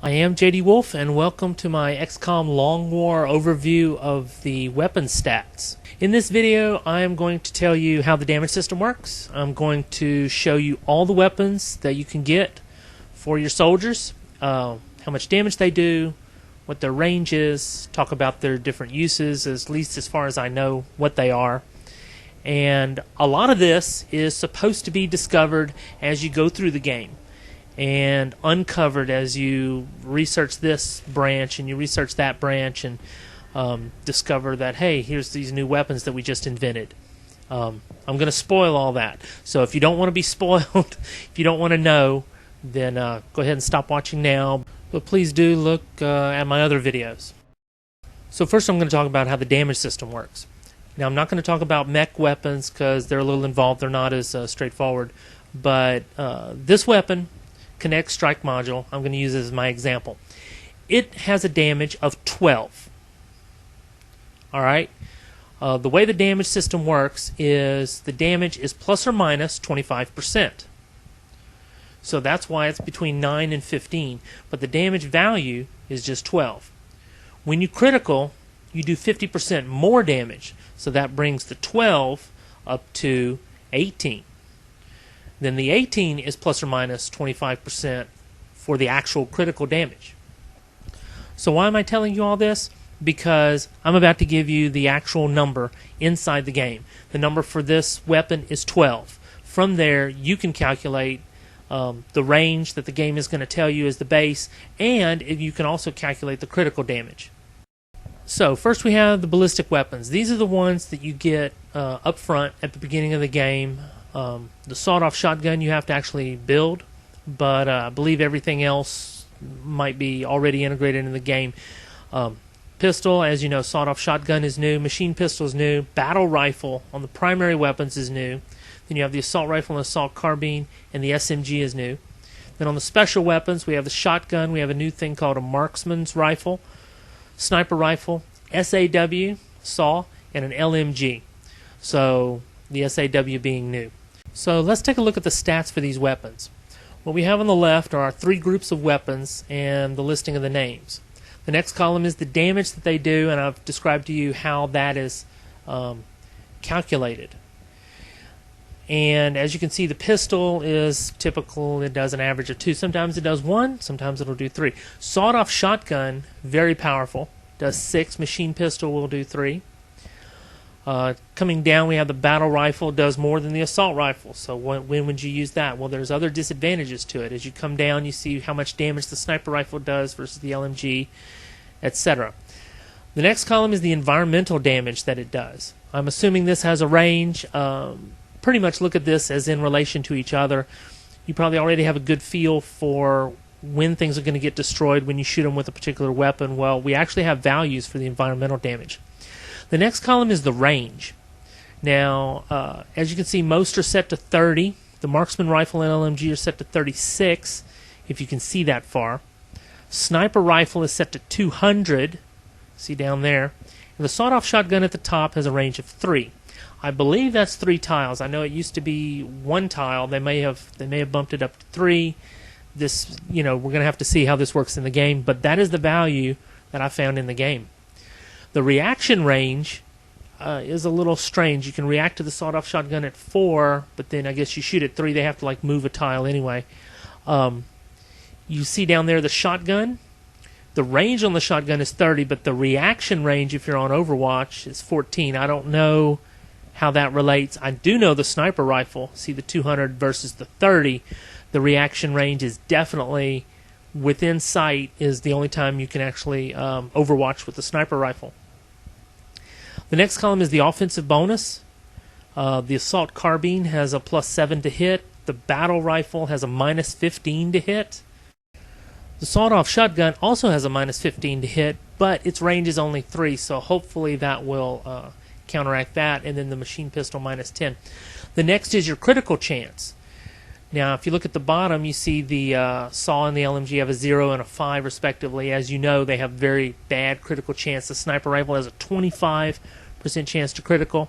I am JDWolf, and welcome to my XCOM Long War overview of the weapon stats. In this video, I am going to tell you how the damage system works. I'm going to show you all the weapons that you can get for your soldiers, how much damage they do, what their range is, talk about their different uses, at least as far as I know what they are. And a lot of this is supposed to be discovered as you go through the game, and uncovered as you research this branch and you research that branch and discover that, hey, here's these new weapons that we just invented. I'm going to spoil all that. So if you don't want to be spoiled, if you don't want to know, then go ahead and stop watching now. But please do look at my other videos. So first I'm going to talk about how the damage system works. Now I'm not going to talk about mech weapons because they're a little involved. They're not as straightforward. But this weapon, Kinetic Strike Module, I'm going to use as my example. It has a damage of 12. Alright? The way the damage system works is the damage is plus or minus 25%. So that's why it's between 9 and 15. But the damage value is just 12. When you critical, you do 50% more damage. So that brings the 12 up to 18. Then the 18 is plus or minus 25% for the actual critical damage. So why am I telling you all this? Because I'm about to give you the actual number inside the game. The number for this weapon is 12. From there, you can calculate the range that the game is going to tell you is the base, and you can also calculate the critical damage. So first we have the Ballistic Weapons. These are the ones that you get up front at the beginning of the game. The sawed-off shotgun you have to actually build, but I believe everything else might be already integrated in the game. Pistol, as you know, sawed-off shotgun is new, machine pistol is new, battle rifle on the primary weapons is new, then you have the assault rifle and assault carbine, and the SMG is new. Then on the special weapons we have the shotgun, we have a new thing called a marksman's rifle, sniper rifle, SAW, saw, and an LMG. So the SAW being new. So let's take a look at the stats for these weapons. What we have on the left are our three groups of weapons and the listing of the names. The next column is the damage that they do, and I've described to you how that is calculated. And as you can see, the pistol is typical. It does an average of 2. Sometimes it does 1, sometimes it'll do 3. Sawed-off shotgun, very powerful, does 6. Machine pistol will do 3. Coming down, we have the battle rifle, does more than the assault rifle. So when would you use that? Well, there's other disadvantages to it. As you come down, you see how much damage the sniper rifle does versus the LMG, etc. The next column is the environmental damage that it does. I'm assuming this has a range. Pretty much look at this as in relation to each other. You probably already have a good feel for when things are going to get destroyed when you shoot them with a particular weapon. Well, we actually have values for the environmental damage. The next column is the range. Now, as you can see, most are set to 30. The marksman rifle and LMG are set to 36, if you can see that far. Sniper rifle is set to 200, see down there. And the sawed-off shotgun at the top has a range of 3. I believe that's 3 tiles. I know it used to be 1 tile. They may have bumped it up to 3. This, we're going to have to see how this works in the game, but that is the value that I found in the game. The reaction range is a little strange. You can react to the sawed-off shotgun at 4, but then I guess you shoot at 3. They have to move a tile anyway. You see down there the shotgun. The range on the shotgun is 30, but the reaction range, if you're on Overwatch, is 14. I don't know how that relates. I do know the sniper rifle. See the 200 versus the 30. The reaction range is definitely within sight, is the only time you can actually overwatch with the sniper rifle. The next column is the offensive bonus. The assault carbine has a plus 7 to hit. The battle rifle has a minus 15 to hit. The sawed-off shotgun also has a minus 15 to hit, but its range is only 3, so hopefully that will counteract that. And then the machine pistol minus 10. The next is your critical chance. Now, if you look at the bottom, you see the SAW and the LMG have a 0 and a 5, respectively. As you know, they have very bad critical chance. The sniper rifle has a 25% chance to critical.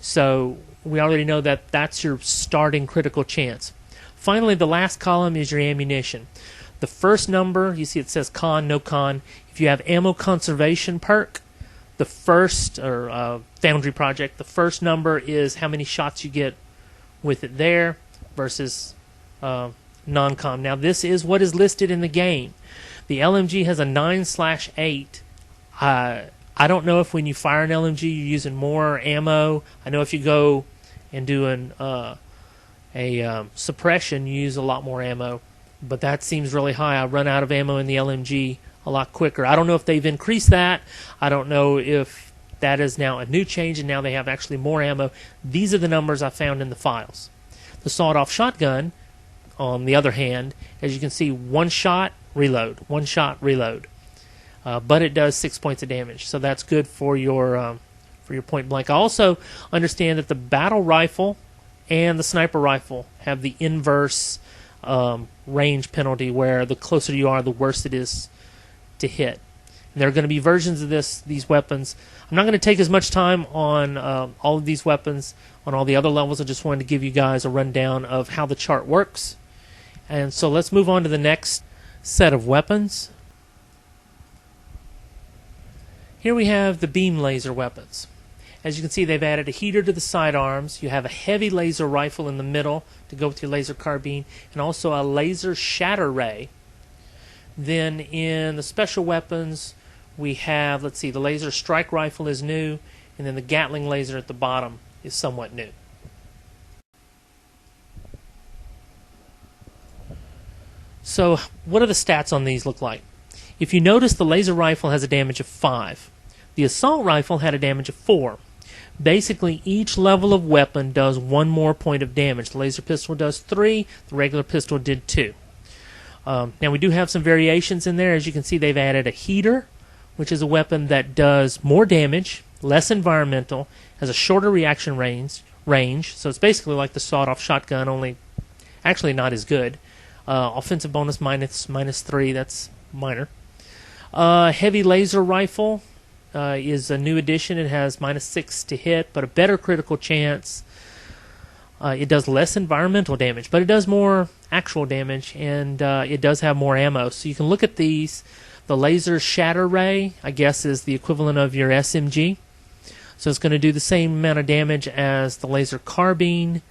So we already know that that's your starting critical chance. Finally, the last column is your ammunition. The first number, you see it says con, no con. If you have ammo conservation perk, the first, or Foundry Project, the first number is how many shots you get with it there versus non-con. Now this is what is listed in the game. The LMG has a 9/8. I don't know if when you fire an LMG you're using more ammo. I know if you go and do a suppression, you use a lot more ammo. But that seems really high. I run out of ammo in the LMG a lot quicker. I don't know if they've increased that. I don't know if that is now a new change and now they have actually more ammo. These are the numbers I found in the files. The sawed-off shotgun, on the other hand, as you can see, one shot, reload. One shot, reload. But it does 6 points of damage, so that's good for your point blank. I also understand that the battle rifle and the sniper rifle have the inverse range penalty, where the closer you are, the worse it is to hit. And there are going to be versions of these weapons. I'm not going to take as much time on all of these weapons on all the other levels. I just wanted to give you guys a rundown of how the chart works. And so let's move on to the next set of weapons. Here we have the beam laser weapons. As you can see, they've added a heater to the sidearms. You have a heavy laser rifle in the middle to go with your laser carbine, and also a laser Shatter Ray. Then in the special weapons, we have, let's see, the laser strike rifle is new, and then the Gatling laser at the bottom is somewhat new. So what do the stats on these look like? If you notice, the laser rifle has a damage of 5. The assault rifle had a damage of 4. Basically, each level of weapon does 1 more point of damage. The laser pistol does 3. The regular pistol did 2. Now, we do have some variations in there. As you can see, they've added a heater, which is a weapon that does more damage, less environmental, has a shorter reaction range. So it's basically like the sawed-off shotgun, only actually not as good. Offensive bonus -3. That's minor. Heavy laser rifle is a new addition. It has -6 to hit, but a better critical chance. It does less environmental damage, but it does more actual damage, and it does have more ammo. So you can look at these. The laser Shatter Ray, I guess, is the equivalent of your SMG. So it's going to do the same amount of damage as the laser carbine.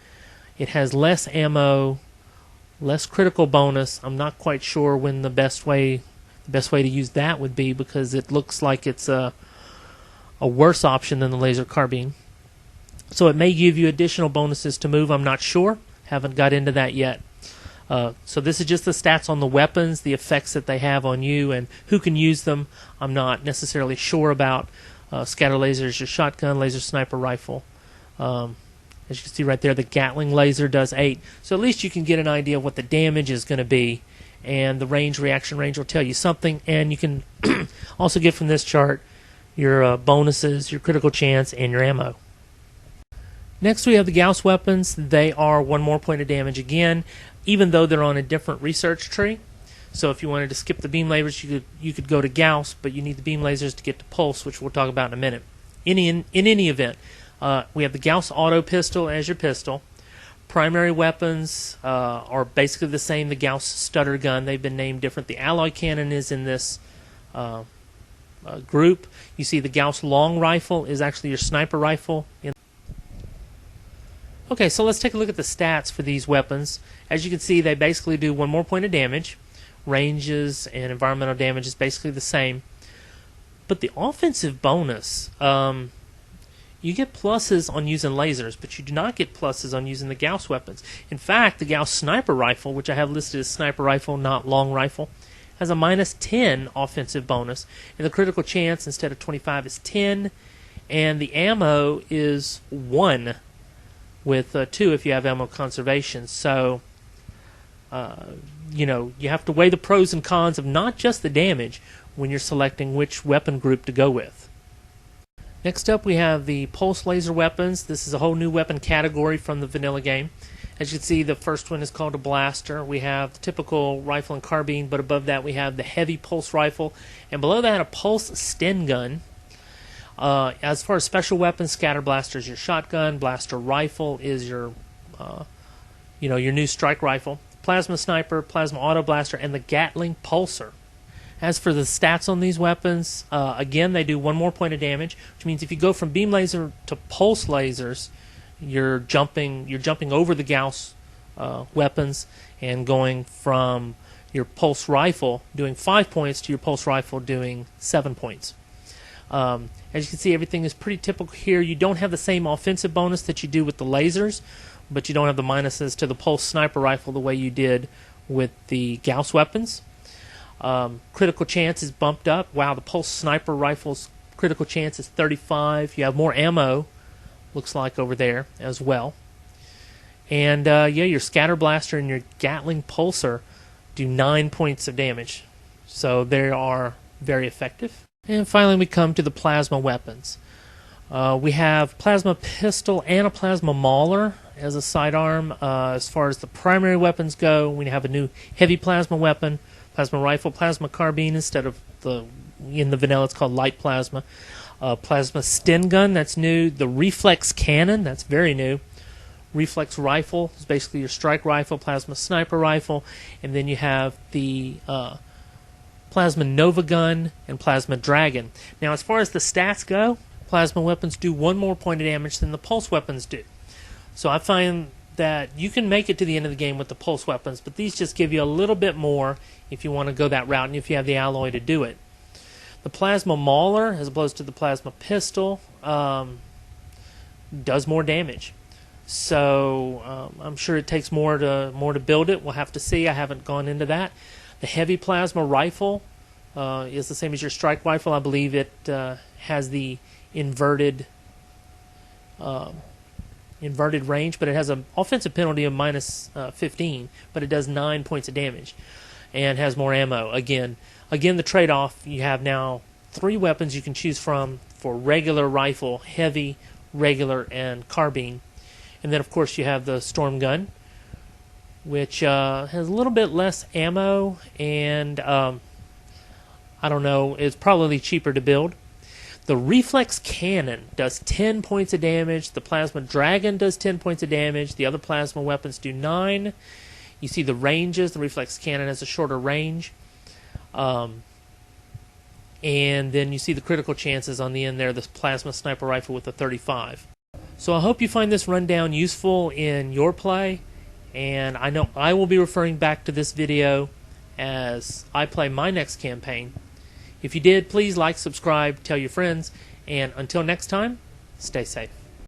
It has less ammo, less critical bonus. I'm not quite sure when the best way to use that would be, because it looks like it's a worse option than the laser carbine. So it may give you additional bonuses to move. I'm not sure. Haven't got into that yet. So this is just the stats on the weapons, the effects that they have on you, and who can use them. I'm not necessarily sure about. Scatter laser is your shotgun, laser sniper rifle. As you can see right there, the Gatling laser does 8. So at least you can get an idea of what the damage is going to be, and the reaction range will tell you something. And you can also get from this chart your bonuses, your critical chance, and your ammo. Next we have the Gauss weapons. They are 1 more point of damage again, even though they're on a different research tree. So if you wanted to skip the beam lasers, you could go to Gauss, but you need the beam lasers to get to Pulse, which we'll talk about in a minute. In any event, we have the Gauss auto pistol as your pistol. Primary weapons are basically the same. The Gauss stutter gun, they've been named different. The alloy cannon is in this group. You see the Gauss long rifle is actually your sniper rifle. Okay, so let's take a look at the stats for these weapons. As you can see, they basically do 1 more point of damage. Ranges and environmental damage is basically the same. But the offensive bonus, you get pluses on using lasers, but you do not get pluses on using the Gauss weapons. In fact, the Gauss sniper rifle, which I have listed as sniper rifle, not long rifle, has a -10 offensive bonus, and the critical chance instead of 25 is 10, and the ammo is 1 with 2 if you have ammo conservation. So you have to weigh the pros and cons of not just the damage when you're selecting which weapon group to go with. Next up we have the pulse laser weapons. This is a whole new weapon category from the vanilla game. As you can see, the first one is called a blaster. We have the typical rifle and carbine, but above that we have the heavy pulse rifle, and below that a pulse Sten gun. As far as special weapons, scatter blaster is your shotgun, blaster rifle is your your new strike rifle. Plasma Sniper, Plasma Auto Blaster, and the Gatling Pulsar. As for the stats on these weapons, again, they do 1 more point of damage, which means if you go from beam laser to pulse lasers, you're jumping over the Gauss weapons and going from your pulse rifle doing 5 points to your pulse rifle doing 7 points. As you can see, everything is pretty typical here. You don't have the same offensive bonus that you do with the lasers, but you don't have the minuses to the pulse sniper rifle the way you did with the Gauss weapons. Critical chance is bumped up. Wow, the pulse sniper rifle's critical chance is 35. You have more ammo, looks like, over there as well. And yeah, your scatter blaster and your Gatling pulsar do 9 points of damage. So they are very effective. And finally we come to the plasma weapons. We have plasma pistol and a plasma mauler as a sidearm. As far as the primary weapons go, we have a new heavy plasma weapon, plasma rifle, plasma carbine instead of in the vanilla it's called light plasma. Plasma Sten gun, that's new. The reflex cannon, that's very new. Reflex rifle is basically your strike rifle, plasma sniper rifle, and then you have the plasma Nova gun and plasma dragon. Now as far as the stats go, plasma weapons do 1 more point of damage than the pulse weapons do. So I find that you can make it to the end of the game with the pulse weapons, but these just give you a little bit more if you want to go that route and if you have the alloy to do it. The plasma mauler, as opposed to the plasma pistol, does more damage. So I'm sure it takes more to build it. We'll have to see. I haven't gone into that. The heavy plasma rifle is the same as your strike rifle. I believe it has the inverted range, but it has an offensive penalty of minus 15, but it does 9 points of damage and has more ammo. Again, the trade-off, you have now 3 weapons you can choose from for regular rifle, heavy, regular, and carbine. And then, of course, you have the storm gun, which has a little bit less ammo and, I don't know, it's probably cheaper to build. The reflex cannon does 10 points of damage. The plasma dragon does 10 points of damage. The other plasma weapons do 9. You see the ranges. The reflex cannon has a shorter range. And then you see the critical chances on the end there. The plasma sniper rifle with the 35. So I hope you find this rundown useful in your play. And I know I will be referring back to this video as I play my next campaign. If you did, please like, subscribe, tell your friends, and until next time, stay safe.